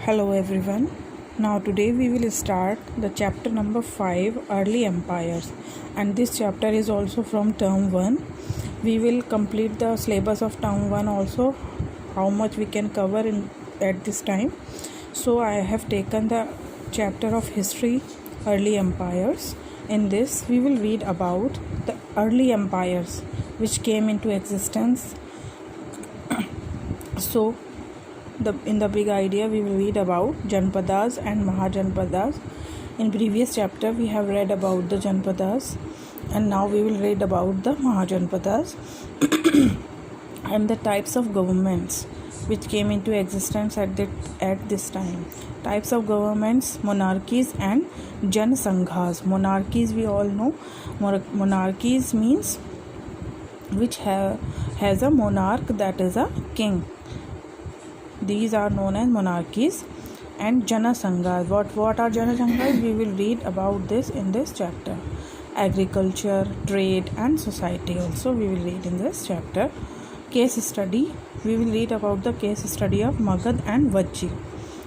Hello everyone. Now today we will start the chapter number 5, Early Empires, and this chapter is also from term 1. We will complete the syllabus of term 1 also, how much we can cover at this time. So I have taken the chapter of history, Early Empires. In this we will read about the early empires which came into existence. So in the big idea we will read about Janpadas and Mahajanpadas. In previous chapter we have read about the Janpadas, and now we will read about the Mahajanpadas and the types of governments which came into existence at this time. Types of governments: monarchies and Janasanghas. Monarchies, we all know, monarchies means which has a monarch, that is a king. These are known as monarchies. And Janasanghas. What are Janasanghas? We will read about this in this chapter. Agriculture, trade and society also we will read in this chapter. Case study. We will read about the case study of Magad and Vajji.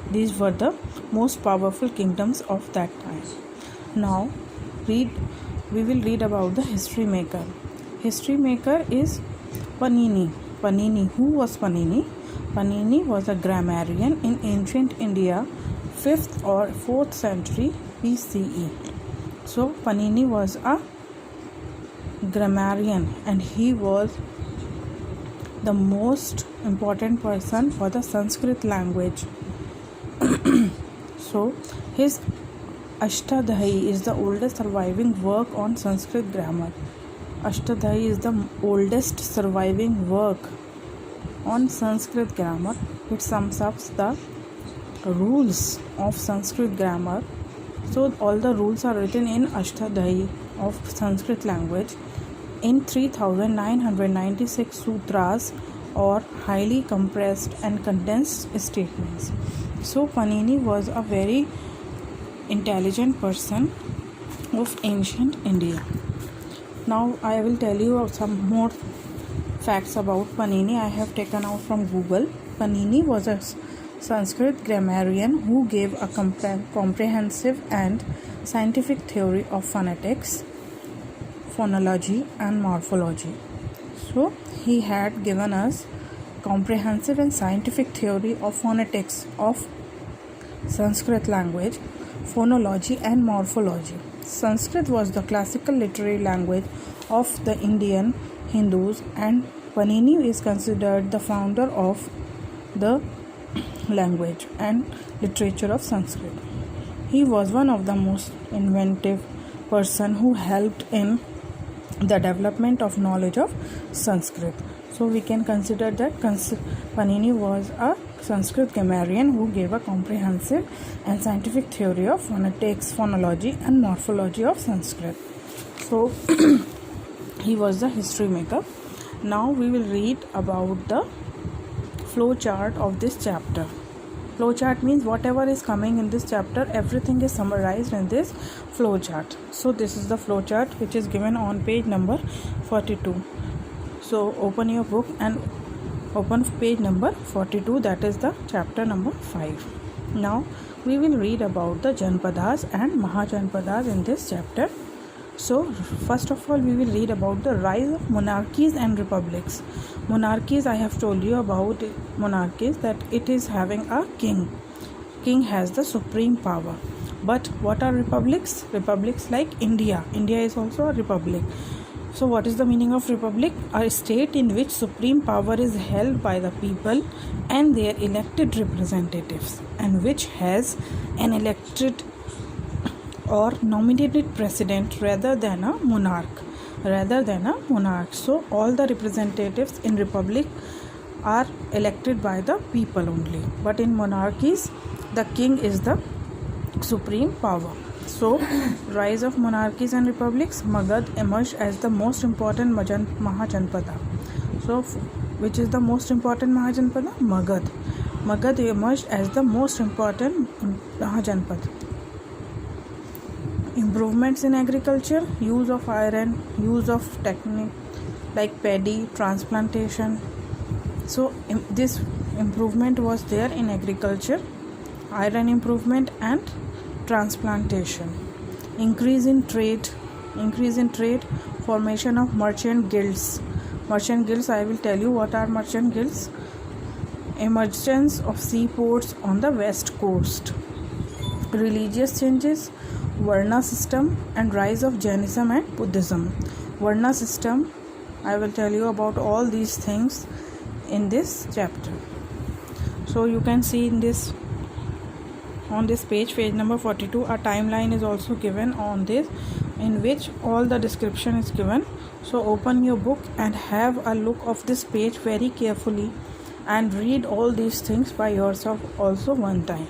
These were the most powerful kingdoms of that time. Now we will read about the history maker. History maker is Panini. Panini. Who was Panini? Panini was a grammarian in ancient India, 5th or 4th century BCE. So Panini was a grammarian and he was the most important person for the Sanskrit language. So his Ashtadhyayi is the oldest surviving work on Sanskrit grammar. Ashtadhyayi is the oldest surviving work on Sanskrit grammar. It sums up the rules of Sanskrit grammar. So all the rules are written in Ashtadhyayi of Sanskrit language in 3996 sutras, or highly compressed and condensed statements. So Panini was a very intelligent person of ancient India. Now I will tell you some more facts about Panini I have taken out from Google. Panini was a Sanskrit grammarian who gave a comprehensive and scientific theory of phonetics, phonology and morphology. So he had given us comprehensive and scientific theory of phonetics of Sanskrit language, phonology and morphology. Sanskrit was the classical literary language of the Indian Hindus, and Panini is considered the founder of the language and literature of Sanskrit. He was one of the most inventive person who helped in the development of knowledge of Sanskrit. So we can consider that Panini was a Sanskrit grammarian who gave a comprehensive and scientific theory of phonetics, phonology and morphology of Sanskrit. So he was the history maker. Now we will read about the flow chart of this chapter. Flow chart means whatever is coming in this chapter, everything is summarized in this flow chart. So this is the flow chart which is given on page number 42. So open your book and open page number 42, that is the chapter number 5. Now we will read about the Janpadas and Mahajanpadas in this chapter. So first of all we will read about the rise of monarchies and republics. Monarchies, I have told you about monarchies that it is having a king. King has the supreme power. But what are republics? Republics like India. India is also a republic. So what is the meaning of republic? A state in which supreme power is held by the people and their elected representatives, and which has an elected or nominated president rather than a monarch. So all the representatives in republic are elected by the people only, but in monarchies the king is the supreme power. So rise of monarchies and republics. Magad emerged as the most important Mahajanpada. So which is the most important Mahajanpada? Magad emerged as the most important Mahajanpada. Improvements in agriculture, use of iron, use of technique like paddy transplantation. So this improvement was there in agriculture. iron improvement and transplantation. Increase in trade, formation of merchant guilds. I will tell you what are merchant guilds. Emergence of seaports on the west coast. Religious changes, Varna system and rise of Jainism and Buddhism. Varna system, I will tell you about all these things in this chapter. So you can see in this, on this page number 42, a timeline is also given on this, in which all the description is given. So open your book and have a look of this page very carefully and read all these things by yourself also one time.